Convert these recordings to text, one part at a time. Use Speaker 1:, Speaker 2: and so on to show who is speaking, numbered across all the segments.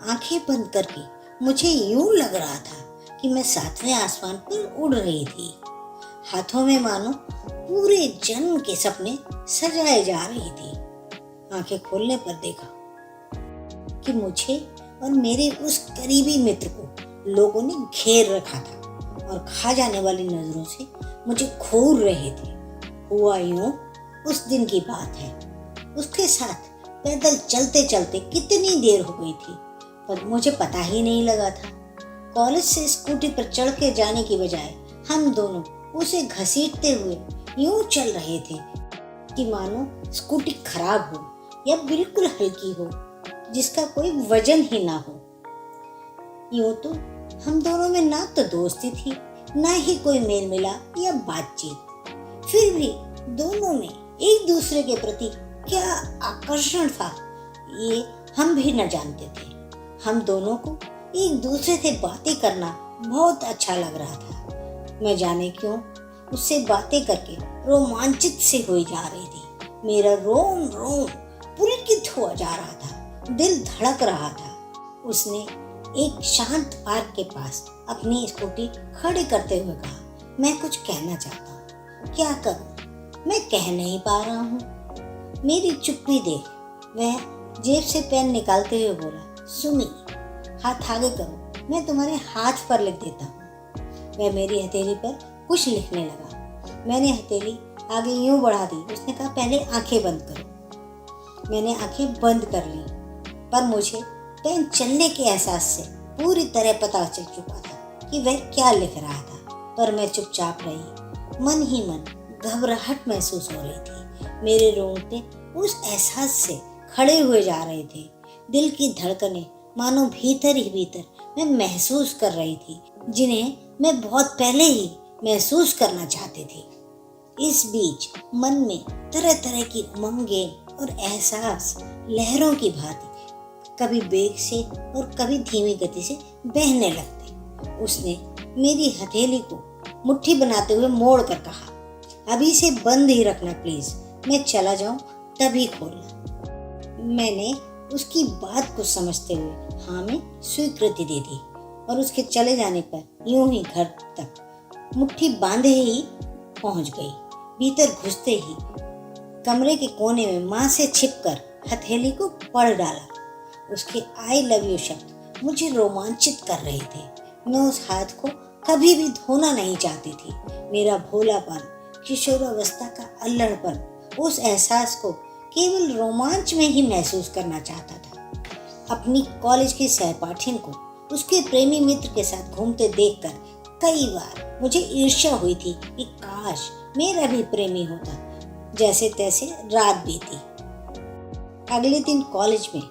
Speaker 1: आंखें बंद करके मुझे यूं लग रहा था कि मैं सातवें आसमान पर उड़ रही थी। हाथों में मानो पूरे जन्म के सपने सजाए जा रही थी। आंखें खोलने पर देखा कि मुझे और मेरे उस करीबी मित्र को लोगों ने घेर रखा था और खा जाने वाली नजरों से मुझे घूर रहे थे। हुआ यूं, उस दिन की बात है। उसके साथ पैदल चलते चलते कितनी देर हो गई थी पर मुझे पता ही नहीं लगा था। कॉलेज से स्कूटी पर चढ़ के जाने की बजाय हम दोनों उसे घसीटते हुए यूं चल रहे थे कि मानो स्कूटी खराब हो या बिल्कुल हल्की हो जिसका कोई वजन ही ना हो। यूं तो हम दोनों में ना तो दोस्ती थी, ना ही कोई मेल मिलाप या बातचीत। फिर भी दोनों में एक दूसरे के प्रति क्या आकर्षण था ये हम भी न जानते थे। हम दोनों को एक दूसरे से बातें करना बहुत अच्छा लग रहा था। मैं जाने क्यों उससे बातें करके रोमांचित से हुई जा रही थी। मेरा रोम रोम पुलकित हुआ जा रहा था, दिल धड़क रहा था। उसने एक शांत पार्क के पास अपनी स्कूटी खड़ी करते हुए कहा, मैं कुछ कहना चाहता हूँ, क्या करूँ? मैं कह नहीं पा रहा हूँ। मेरी चुप्पी देख वह जेब से पेन निकालते हुए बोला, सुमी, हाथ आगे करो, मैं तुम्हारे हाथ पर लिख देता हूँ। वह मेरी हथेली पर कुछ लिखने लगा। मैंने हथेली आगे यूं बढ़ा दी। उसने कहा, पहले आंखें बंद करो। मैंने आंखें बंद कर ली पर मुझे पेन चलने के एहसास से पूरी तरह पता चल चुका था कि वह क्या लिख रहा था। पर मैं चुपचाप रही। मन ही मन घबराहट महसूस हो रही थी। मेरे रोंगटे उस एहसास से खड़े हुए जा रहे थे। दिल की धड़कनें मानो भीतर ही भीतर मैं महसूस कर रही थी, जिन्हें मैं बहुत पहले ही महसूस करना चाहती थी। इस बीच मन में तरह तरह की उमंगें और एहसास लहरों की भांति कभी बेग से और कभी धीमी गति से बहने लगते। उसने मेरी हथेली को मुट्ठी बनाते हुए मोड़ कर कहा, अभी से बंद ही रखना प्लीज, मैं चला जाऊं तभी खोलना। मैंने उसकी बात को समझते हुए हाँ में स्वीकृति दे दी और उसके चले जाने पर यूं ही घर तक मुट्ठी बांधे ही पहुंच गई। भीतर घुसते ही कमरे के कोने में माँ से छिपकर हथेली को पढ़ डाला। उसके आई लव यू शब्द मुझे रोमांचित कर रहे थे। मैं उस हाथ को कभी भी धोना नहीं चाहती थी। मेरा भोलापन, किशोरावस्था का अल्लड़पन, उस एहसास को केवल रोमांच में ही महसूस करना चाहता था। अपनी कॉलेज की सहपाठिन को उसके प्रेमी मित्र के साथ घूमते देखकर कई बार मुझे ईर्ष्या हुई थी कि काश मेरा भी प्रेमी होता। जैसे तैसे रात बीती। अगले दिन कॉलेज में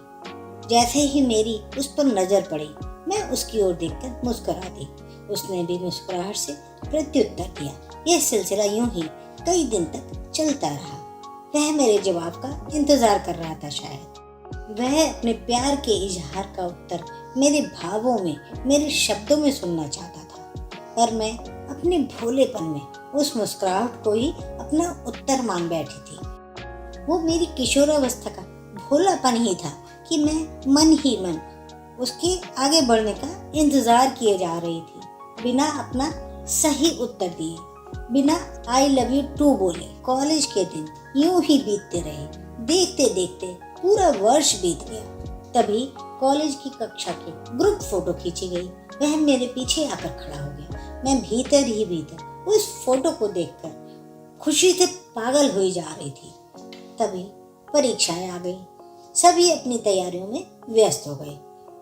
Speaker 1: जैसे ही मेरी उस पर नजर पड़ी, मैं उसकी ओर देखकर मुस्कुरा दी। उसने भी मुस्कुराहट से प्रत्युत्तर दिया। यह सिलसिला यूं ही कई दिन तक चलता रहा। वह मेरे जवाब का इंतजार कर रहा था। शायद वह अपने प्यार के इजहार का उत्तर मेरे भावों में, मेरे शब्दों में सुनना चाहता था। पर मैं अपने भोलेपन में उस मुस्कुराहट को ही अपना उत्तर मान बैठी थी। वो मेरी किशोरावस्था का भोलापन ही था कि मैं मन ही मन उसके आगे बढ़ने का इंतजार किए जा रही थी, बिना अपना सही उत्तर दिए, बिना आई लव यू टू बोले। कॉलेज के दिन यूं ही बीतते रहे। देखते देखते पूरा वर्ष बीत गया। तभी कॉलेज की कक्षा की ग्रुप फोटो खींची गई। वह मेरे पीछे आकर खड़ा हो गया। मैं भीतर ही भीतर उस फोटो को देखकर खुशी से पागल हुई जा रही थी। तभी परीक्षाएं आ गई। सभी अपनी तैयारियों में व्यस्त हो गए।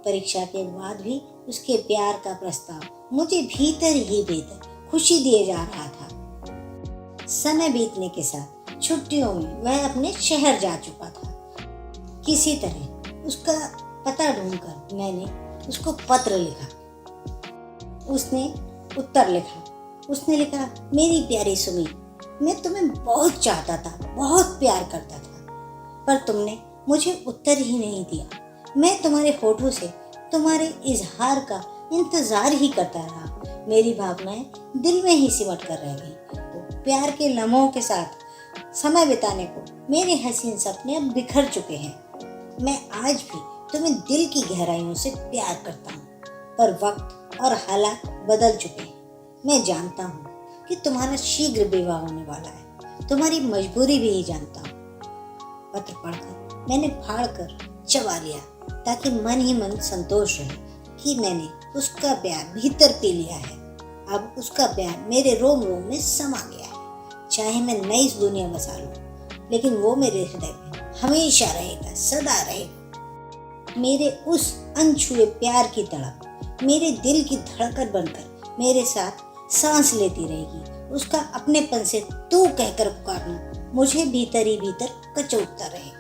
Speaker 1: परीक्षा के बाद भी उसके प्यार का प्रस्ताव मुझे भीतर ही भीतर खुशी दिए जा रहा था। समय बीतने के साथ छुट्टियों में वह अपने शहर जा चुका था। किसी तरह उसका पता ढूंढकर मैंने उसको पत्र लिखा। उसने उत्तर लिखा। उसने लिखा, मेरी प्यारी सुमी, मैं तुम्हें बहुत चाहता था, बहुत प्यार करता था, पर तुमने मुझे उत्तर ही नहीं दिया। मैं तुम्हारे फोटो से तुम्हारे इजहार का इंतजार ही करता रहा। मेरी भावनाएं दिल में ही सिमट कर रह गई। तो प्यार के लम्हों के साथ समय बिताने को मेरे हसीन सपने अब बिखर चुके हैं। मैं आज भी तुम्हें दिल की गहराइयों से प्यार करता हूँ, पर वक्त और हालात बदल चुके हैं। मैं जानता हूँ कि तुम्हारा शीघ्र विवाह होने वाला है, तुम्हारी मजबूरी भी जानता हूँ। पत्र पढ़कर मैंने फाड़ कर चबा लिया, ताकि मन ही मन संतोष रहे कि मैंने उसका प्यार भीतर पी लिया है। अब उसका प्यार मेरे रोम रोम में समा गया है। चाहे मैं नई दुनिया बसा लूं, लेकिन वो मेरे हृदय में हमेशा रहेगा, सदा रहेगा। मेरे उस अनछुए प्यार की तड़प मेरे दिल की धड़कन बनकर मेरे साथ सांस लेती रहेगी। उसका अपनेपन से तू कहकर पुकारना मुझे भीतर ही भीतर कचोटता रहेगा।